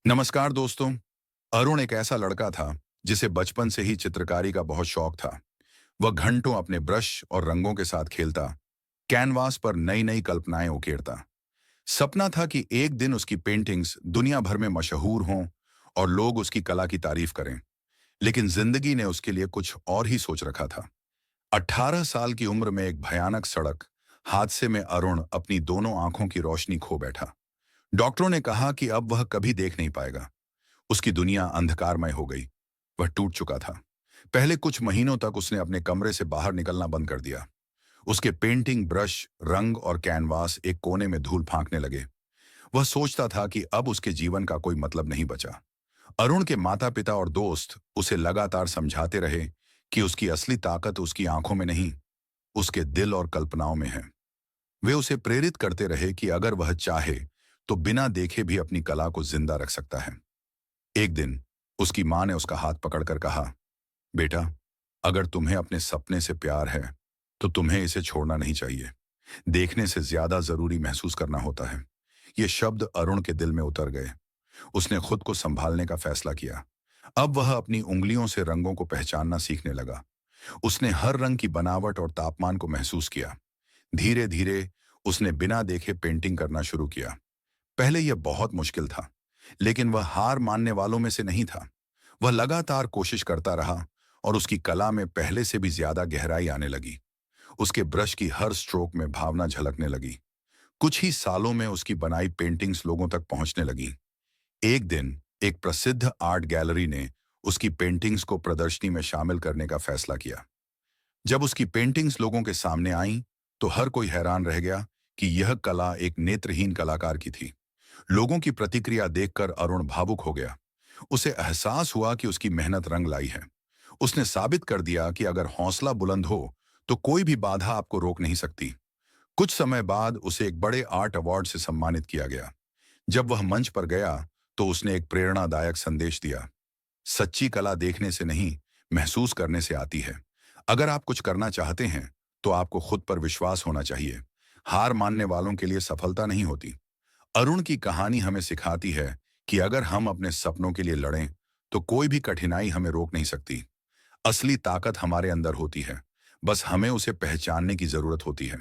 नमस्कार दोस्तों। अरुण एक ऐसा लड़का था जिसे बचपन से ही चित्रकारी का बहुत शौक था। वह घंटों अपने ब्रश और रंगों के साथ खेलता, कैनवास पर नई नई कल्पनाएं उकेरता। सपना था कि एक दिन उसकी पेंटिंग्स दुनिया भर में मशहूर हों और लोग उसकी कला की तारीफ करें। लेकिन जिंदगी ने उसके लिए कुछ और ही सोच रखा था। 18 साल की उम्र में एक भयानक सड़क हादसे में अरुण अपनी दोनों आंखों की रोशनी खो बैठा। डॉक्टरों ने कहा कि अब वह कभी देख नहीं पाएगा। उसकी दुनिया अंधकारमय हो गई। वह टूट चुका था। पहले कुछ महीनों तक उसने अपने कमरे से बाहर निकलना बंद कर दिया। उसके पेंटिंग ब्रश, रंग और कैनवास एक कोने में धूल फांकने लगे। वह सोचता था कि अब उसके जीवन का कोई मतलब नहीं बचा। अरुण के माता पिता और दोस्त उसे लगातार समझाते रहे कि उसकी असली ताकत उसकी आंखों में नहीं, उसके दिल और कल्पनाओं में है। वे उसे प्रेरित करते रहे कि अगर वह चाहे तो बिना देखे भी अपनी कला को जिंदा रख सकता है। एक दिन उसकी मां ने उसका हाथ पकड़कर कहा, बेटा, अगर तुम्हें अपने सपने से प्यार है तो तुम्हें इसे छोड़ना नहीं चाहिए। देखने से ज्यादा जरूरी महसूस करना होता है। ये शब्द अरुण के दिल में उतर गए। उसने खुद को संभालने का फैसला किया। अब वह अपनी उंगलियों से रंगों को पहचानना सीखने लगा। उसने हर रंग की बनावट और तापमान को महसूस किया। धीरे धीरे उसने बिना देखे पेंटिंग करना शुरू किया। पहले यह बहुत मुश्किल था, लेकिन वह हार मानने वालों में से नहीं था। वह लगातार कोशिश करता रहा और उसकी कला में पहले से भी ज्यादा गहराई आने लगी। उसके ब्रश की हर स्ट्रोक में भावना झलकने लगी। कुछ ही सालों में उसकी बनाई पेंटिंग्स लोगों तक पहुंचने लगी। एक दिन एक प्रसिद्ध आर्ट गैलरी ने उसकी पेंटिंग्स को प्रदर्शनी में शामिल करने का फैसला किया। जब उसकी पेंटिंग्स लोगों के सामने आईं, तो हर कोई हैरान रह गया कि यह कला एक नेत्रहीन कलाकार की थी। लोगों की प्रतिक्रिया देखकर अरुण भावुक हो गया। उसे एहसास हुआ कि उसकी मेहनत रंग लाई है। उसने साबित कर दिया कि अगर हौसला बुलंद हो तो कोई भी बाधा आपको रोक नहीं सकती। कुछ समय बाद उसे एक बड़े आर्ट अवार्ड से सम्मानित किया गया। जब वह मंच पर गया तो उसने एक प्रेरणादायक संदेश दिया। सच्ची कला देखने से नहीं, महसूस करने से आती है। अगर आप कुछ करना चाहते हैं तो आपको खुद पर विश्वास होना चाहिए। हार मानने वालों के लिए सफलता नहीं होती। अरुण की कहानी हमें सिखाती है कि अगर हम अपने सपनों के लिए लड़ें तो कोई भी कठिनाई हमें रोक नहीं सकती। असली ताकत हमारे अंदर होती है, बस हमें उसे पहचानने की जरूरत होती है।